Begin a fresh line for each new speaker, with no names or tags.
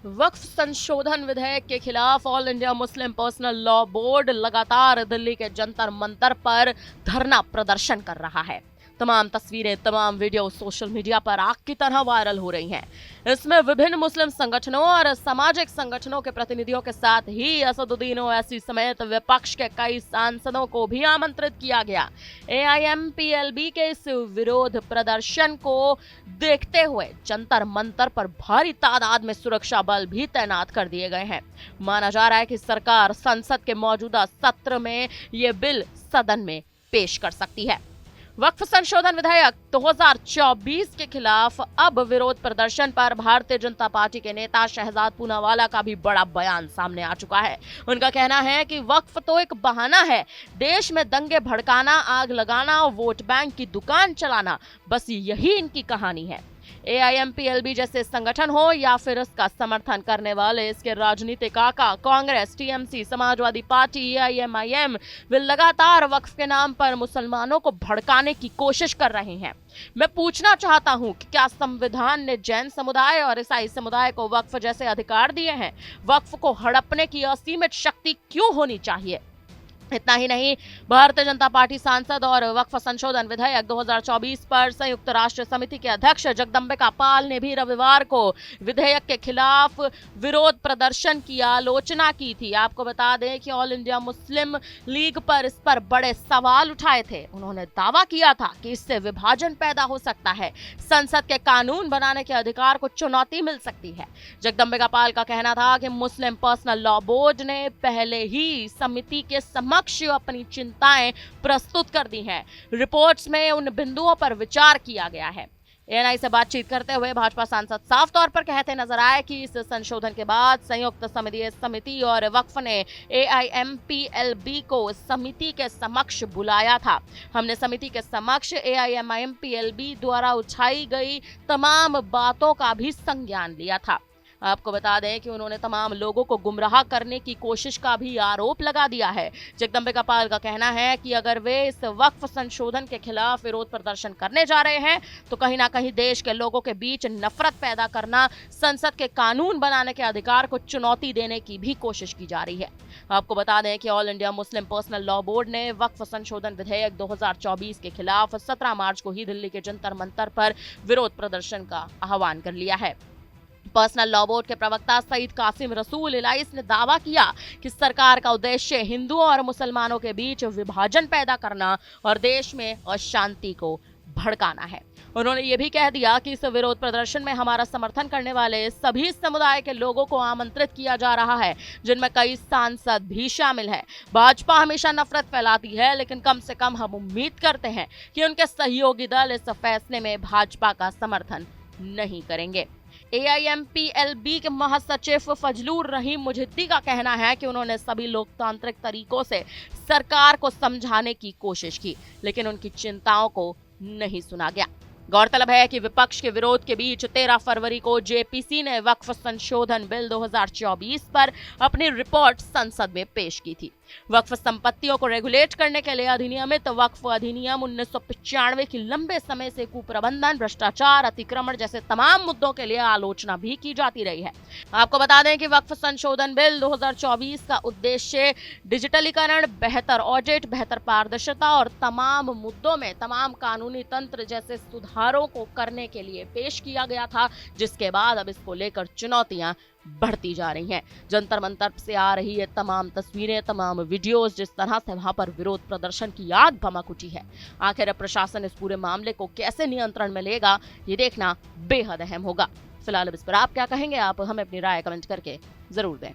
वक्फ संशोधन विधेयक के खिलाफ all India Muslim personal law board लगातार दिल्ली के जंतर मंतर पर धरना प्रदर्शन कर रहा है। तमाम तस्वीरें, तमाम वीडियो सोशल मीडिया पर आग की तरह वायरल हो रही हैं। इसमें विभिन्न मुस्लिम संगठनों और सामाजिक संगठनों के प्रतिनिधियों के साथ ही असदुद्दीन ओवैसी समेत विपक्ष के कई सांसदों को भी आमंत्रित किया गया। एआईएमपीएलबी के इस विरोध प्रदर्शन को देखते हुए जंतर मंतर पर भारी तादाद में सुरक्षा बल भी तैनात कर दिए गए हैं। माना जा रहा है कि सरकार संसद के मौजूदा सत्र में ये बिल सदन में पेश कर सकती है। वक्फ संशोधन विधेयक 2024 के खिलाफ अब विरोध प्रदर्शन पर भारतीय जनता पार्टी के नेता शहजाद पूनावाला का भी बड़ा बयान सामने आ चुका है। उनका कहना है कि वक्फ तो एक बहाना है, देश में दंगे भड़काना, आग लगाना, वोट बैंक की दुकान चलाना, बस यही इनकी कहानी है। एआईएमपीएलबी जैसे संगठन हो या फिर इसका समर्थन करने वाले इसके राजनीतिक आका कांग्रेस, टीएमसी, समाजवादी पार्टी, एआईएमआईएम वे लगातार वक्फ के नाम पर मुसलमानों को भड़काने की कोशिश कर रहे हैं। मैं पूछना चाहता हूं कि क्या संविधान ने जैन समुदाय और ईसाई समुदाय को वक्फ जैसे अधिकार दिए हैं? वक्फ को हड़पने की असीमित शक्ति क्यों होनी चाहिए? इतना ही नहीं, भारतीय जनता पार्टी सांसद और वक्फ संशोधन विधेयक 2024 पर संयुक्त राष्ट्र समिति के अध्यक्ष जगदम्बिका पाल ने भी रविवार को विधेयक के खिलाफ विरोध प्रदर्शन की आलोचना की थी। आपको बता दें कि ऑल इंडिया मुस्लिम लीग पर इस पर बड़े सवाल उठाए थे। उन्होंने दावा किया था कि इससे विभाजन पैदा हो सकता है, संसद के कानून बनाने के अधिकार को चुनौती मिल सकती है। जगदम्बिका पाल का कहना था कि मुस्लिम पर्सनल लॉ बोर्ड ने पहले ही समिति के अपनी चिंताएं प्रस्तुत कर दी हैं। रिपोर्ट्स में उन बिंदुओं पर विचार किया गया है। एएनआई से बातचीत करते हुए भाजपा सांसद साफ तौर पर कहते नजर आए कि इस संशोधन के बाद संयुक्त संसदीय समिति और वक्फ ने एआईएमपीएलबी को समिति के समक्ष बुलाया था। हमने समिति के समक्ष एआईएमपीएलबी द्वारा उठाई गई तमाम बातों का भी संज्ञान लिया था। आपको बता दें कि उन्होंने तमाम लोगों को गुमराह करने की कोशिश का भी आरोप लगा दिया है। जगदम्बिका पाल का कहना है कि अगर वे इस वक्फ संशोधन के खिलाफ विरोध प्रदर्शन करने जा रहे हैं तो कहीं ना कहीं देश के लोगों के बीच नफरत पैदा करना, संसद के कानून बनाने के अधिकार को चुनौती देने की भी कोशिश की जा रही है। आपको बता दें कि all India Muslim personal law board ने वक्फ संशोधन विधेयक 2024 के खिलाफ 17 मार्च को ही दिल्ली के जंतर मंतर पर विरोध प्रदर्शन का आह्वान कर लिया है। पर्सनल लॉ बोर्ड के प्रवक्ता सईद कासिम रसूल इलाइस ने दावा किया कि सरकार का उद्देश्य हिंदुओं और मुसलमानों के बीच विभाजन पैदा करना और देश में अशांति को भड़काना है। उन्होंने ये भी कह दिया कि इस विरोध प्रदर्शन में हमारा समर्थन करने वाले सभी समुदाय के लोगों को आमंत्रित किया जा रहा है, जिनमें कई सांसद भी शामिल हैं। भाजपा हमेशा नफरत फैलाती है, लेकिन कम से कम हम उम्मीद करते हैं कि उनके सहयोगी दल इस फैसले में भाजपा का समर्थन नहीं करेंगे। एआईएमपीएलबी के महासचिव फजलुर रहीम मुजद्दी का कहना है कि उन्होंने सभी लोकतांत्रिक तरीकों से सरकार को समझाने की कोशिश की, लेकिन उनकी चिंताओं को नहीं सुना गया। गौरतलब है कि विपक्ष के विरोध के बीच 13 फरवरी को जेपीसी ने वक्फ संशोधन बिल 2024 पर अपनी रिपोर्ट संसद में पेश की थी। वक्फ संपत्तियों को रेगुलेट करने के लिए अधिनियमित वक्फ अधिनियम 1995 की लंबे समय से कुप्रबंधन, भ्रष्टाचार, अतिक्रमण जैसे तमाम मुद्दों के लिए आलोचना भी की जाती रही है। आपको बता दें कि वक्फ संशोधन बिल 2024 का उद्देश्य डिजिटलीकरण, बेहतर ऑडिट, बेहतर पारदर्शिता और तमाम मुद्दों में तमाम कानूनी तंत्र जैसे सुधारों को करने के लिए पेश किया गया था, जिसके बाद अब इसको लेकर चुनौतियां बढ़ती जा रही हैं। जंतर मंतर से आ रही है तमाम तस्वीरें, तमाम वीडियोस, जिस तरह से वहां पर विरोध प्रदर्शन की आग भड़क उठी है। आखिर प्रशासन इस पूरे मामले को कैसे नियंत्रण में लेगा, ये देखना बेहद अहम होगा। फिलहाल इस पर आप क्या कहेंगे? आप हमें अपनी राय कमेंट करके जरूर दें।